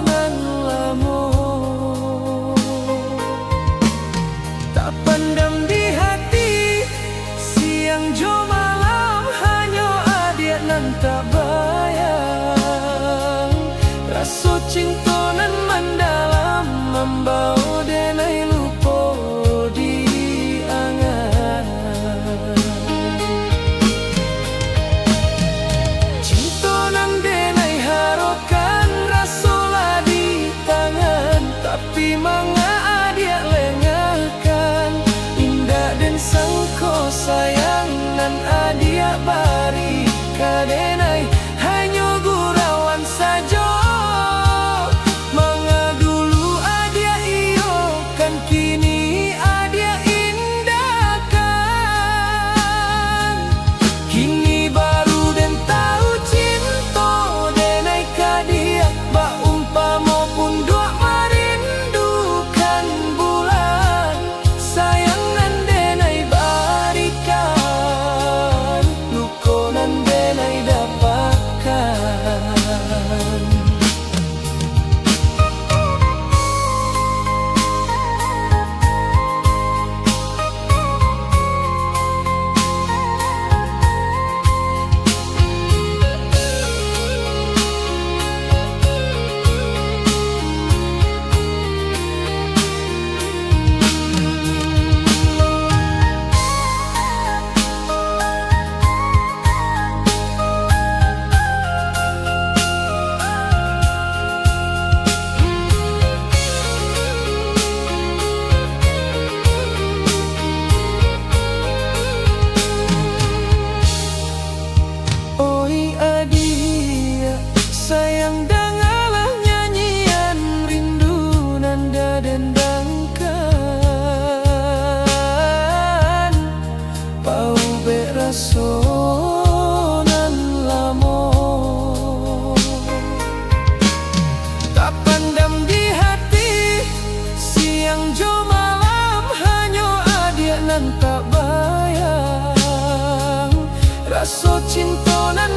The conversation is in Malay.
nan lamo, tak pandam di hati siang jo malam, hanya adik nan tak bayang. Rasa cinta nan mendalam membawa denai lupa di angan. Cinta nan denai harokan rasolah di tangan, tapi manga adik lengahkan. Indah dan sangko sayang nan adik bari kadenai hanya gurauan saja. Manga dulu adik iyo kan kini adik indahkan. Kini baru dan tahu cinta denai kadia, bak umpama pun dua merindukan bulan. Sayang nan denai barikan, luka nan denai dapatkan. Oi adia, sayang dengarlah nyanyian rindu nanda dendangkan. Pau beraso nan lamo, tak pandam di hati siang jo malam, hanya adik nan tak bayang. Rasa cinta nan